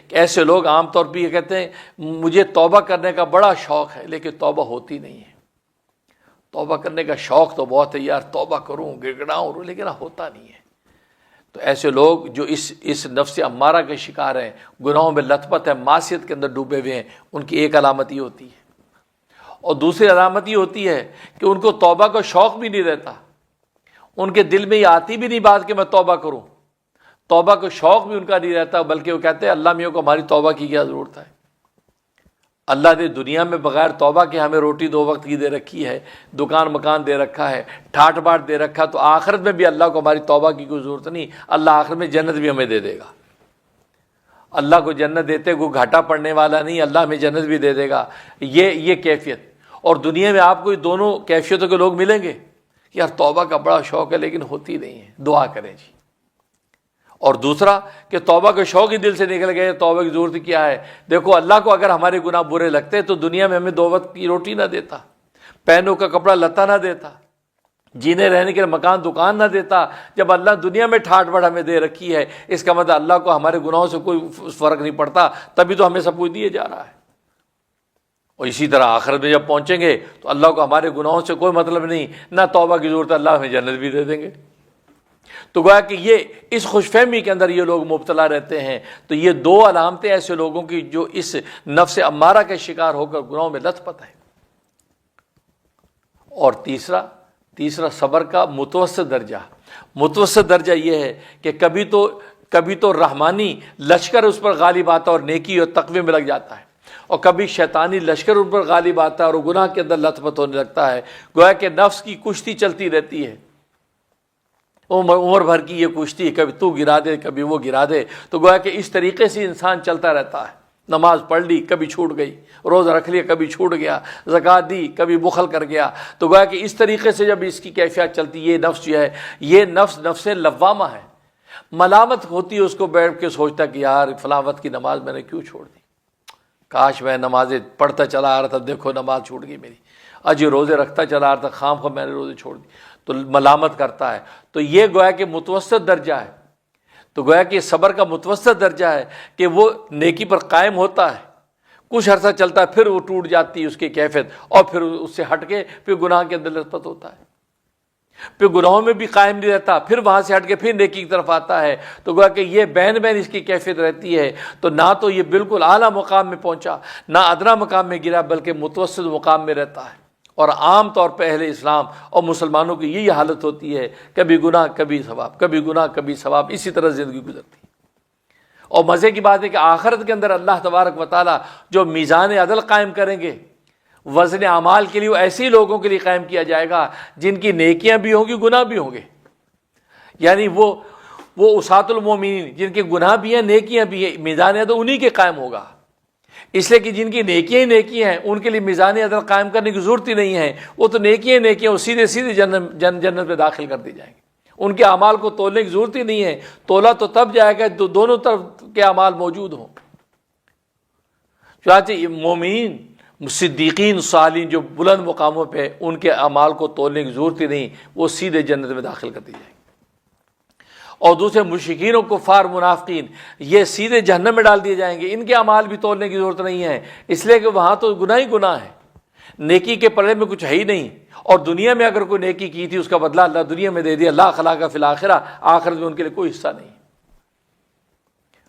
کہ ایسے لوگ عام طور پہ یہ کہتے ہیں مجھے توبہ کرنے کا بڑا شوق ہے، لیکن توبہ ہوتی نہیں ہے۔ توبہ کرنے کا شوق تو بہت ہے یار، توبہ کروں گڑ گڑاؤں، لیکن ہوتا نہیں ہے۔ تو ایسے لوگ جو اس نفس امارہ کے شکار ہیں، گناہوں میں لت پت ہیں، معصیت کے اندر ڈوبے ہوئے ہیں، ان کی ایک علامت یہ ہوتی ہے۔ اور دوسری علامت یہ ہوتی ہے کہ ان کو توبہ کا شوق بھی نہیں رہتا، ان کے دل میں یہ آتی بھی نہیں بات کہ میں توبہ کروں، توبہ کا شوق بھی ان کا نہیں رہتا، بلکہ وہ کہتے ہیں اللہ میاں کو ہماری توبہ کی کیا ضرورت ہے، اللہ نے دنیا میں بغیر توبہ کے ہمیں روٹی 2 وقت کی دے رکھی ہے، دکان مکان دے رکھا ہے، ٹھاٹ باٹ دے رکھا، تو آخرت میں بھی اللہ کو ہماری توبہ کی کوئی ضرورت نہیں، اللہ آخرت میں جنت بھی ہمیں دے دے گا۔ اللہ کو جنت دیتے کوئی گھاٹا پڑنے والا نہیں، اللہ ہمیں جنت بھی دے دے گا۔ یہ کیفیت، اور دنیا میں آپ کو یہ دونوں کیفیتوں کے لوگ ملیں گے کہ یار توبہ کا بڑا شوق ہے لیکن ہوتی نہیں ہے، دعا کریں جی۔ اور دوسرا کہ توبہ کا شوق ہی دل سے نکل گئے، توبہ کی ضرورت کیا ہے؟ دیکھو اللہ کو اگر ہمارے گناہ برے لگتے تو دنیا میں ہمیں 2 وقت کی روٹی نہ دیتا، پہنوں کا کپڑا لتا نہ دیتا، جینے رہنے کے مکان دکان نہ دیتا۔ جب اللہ دنیا میں ٹھاٹ بڑھ ہمیں دے رکھی ہے، اس کا مطلب اللہ کو ہمارے گناہوں سے کوئی فرق نہیں پڑتا، تبھی تو ہمیں سب کچھ دیے جا رہا ہے۔ اور اسی طرح آخرت میں جب پہنچیں گے تو اللہ کو ہمارے گناہوں سے کوئی مطلب نہیں، نہ توبہ کی ضرورت، اللہ ہمیں جنت بھی دے دیں گے۔ تو گویا کہ یہ اس خوش فہمی کے اندر یہ لوگ مبتلا رہتے ہیں۔ تو یہ 2 علامتیں ایسے لوگوں کی جو اس نفس امارہ کے شکار ہو کر گناہوں میں لت پت ہے۔ اور تیسرا صبر کا متوسط درجہ یہ ہے کہ کبھی تو رحمانی لشکر اس پر غالب آتا اور نیکی اور تقوی میں لگ جاتا ہے، اور کبھی شیطانی لشکر ان پر غالب آتا ہے اور گناہ کے اندر لت پت ہونے لگتا ہے۔ گویا کہ نفس کی کشتی چلتی رہتی ہے، عمر بھر کی یہ کشتی، کبھی تو گرا دے کبھی وہ گرا دے۔ تو گویا کہ اس طریقے سے انسان چلتا رہتا ہے، نماز پڑھ لی کبھی چھوٹ گئی، روزہ رکھ لیا کبھی چھوٹ گیا، زکوٰۃ دی کبھی بخل کر گیا۔ تو گویا کہ اس طریقے سے جب اس کی کیفیت چلتی، یہ نفس جو ہے، یہ نفس لوامہ ہے، ملامت ہوتی ہے اس کو، بیٹھ کے سوچتا کہ یار فلاں وقت کی نماز میں نے کیوں چھوڑ دی، کاش میں نمازیں پڑھتا چلا آ رہا تھا، دیکھو نماز چھوٹ گئی میری، اجی روزے رکھتا چلا آ رہا تھا، خام خواہ میں نے روزے چھوڑ دی، تو ملامت کرتا ہے۔ تو یہ گویا کہ متوسط درجہ ہے۔ تو گویا کہ صبر کا متوسط درجہ ہے کہ وہ نیکی پر قائم ہوتا ہے، کچھ عرصہ چلتا ہے، پھر وہ ٹوٹ جاتی ہے اس کی کیفیت، اور پھر اس سے ہٹ کے پھر گناہ کے اندر لطفت ہوتا ہے، پھر گناہوں میں بھی قائم نہیں رہتا، پھر وہاں سے ہٹ کے پھر نیکی کی طرف آتا ہے۔ تو گویا کہ یہ بین اس کی کیفیت رہتی ہے۔ تو نہ تو یہ بالکل اعلیٰ مقام میں پہنچا، نہ ادنا مقام میں گرا، بلکہ متوسط مقام میں رہتا ہے۔ اور عام طور پہ اہل اسلام اور مسلمانوں کی یہی حالت ہوتی ہے، کبھی گناہ کبھی ثواب، کبھی گناہ کبھی ثواب، اسی طرح زندگی گزرتی ہے۔ اور مزے کی بات ہے کہ آخرت کے اندر اللہ تبارک و تعالیٰ جو میزان عدل قائم کریں گے، وزن اعمال کے لیے وہ ایسے لوگوں کے لیے قائم کیا جائے گا جن کی نیکیاں بھی ہوں گی گناہ بھی ہوں گے، یعنی وہ اسات المومنین جن کے گناہ بھی ہیں نیکیاں بھی ہیں، میزان عدل انہی کے قائم ہوگا، اس لیے کہ جن کی نیکیاں ہی نیکیاں ہیں ان کے لیے میزان عدل قائم کرنے کی ضرورت ہی نہیں ہے، وہ تو نیکیاں وہ سیدھے جنت میں داخل کر دی جائیں گے، ان کے اعمال کو تولنے کی ضرورت ہی نہیں ہے، تولا تو تب جائے گا تو دونوں طرف کے اعمال موجود ہوں۔ چنانچہ مومنین، صدیقین، صالحین جو بلند مقاموں پہ، ان کے اعمال کو تولنے کی ضرورت ہی نہیں، وہ سیدھے جنت میں داخل کر دی جائیں گے۔ اور دوسرے مشرکین و کفار منافقین، یہ سیدھے جہنم میں ڈال دیے جائیں گے، ان کے اعمال بھی تولنے کی ضرورت نہیں ہے، اس لیے کہ وہاں تو گناہ ہی گناہ ہے، نیکی کے پلڑے میں کچھ ہے ہی نہیں، اور دنیا میں اگر کوئی نیکی کی تھی اس کا بدلہ اللہ دنیا میں دے دیا، لا خلاق فی الآخرہ، آخرت میں ان کے لیے کوئی حصہ نہیں۔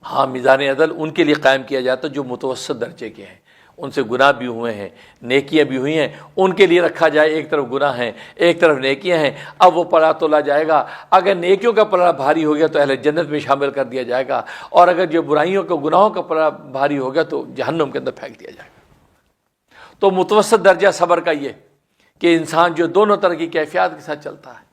ہاں میزان عدل ان کے لیے قائم کیا جاتا جو متوسط درجے کے ہیں، ان سے گناہ بھی ہوئے ہیں نیکیاں بھی ہوئی ہیں، ان کے لیے رکھا جائے، ایک طرف گناہ ہیں ایک طرف نیکیاں ہیں، اب وہ پلڑا تولا جائے گا، اگر نیکیوں کا پلڑا بھاری ہو گیا تو اہل جنت میں شامل کر دیا جائے گا، اور اگر جو برائیوں کا گناہوں کا پلڑا بھاری ہو گیا تو جہنم کے اندر پھینک دیا جائے گا۔ تو متوسط درجہ صبر کا یہ کہ انسان جو دونوں طرح کی کیفیات کے ساتھ چلتا ہے،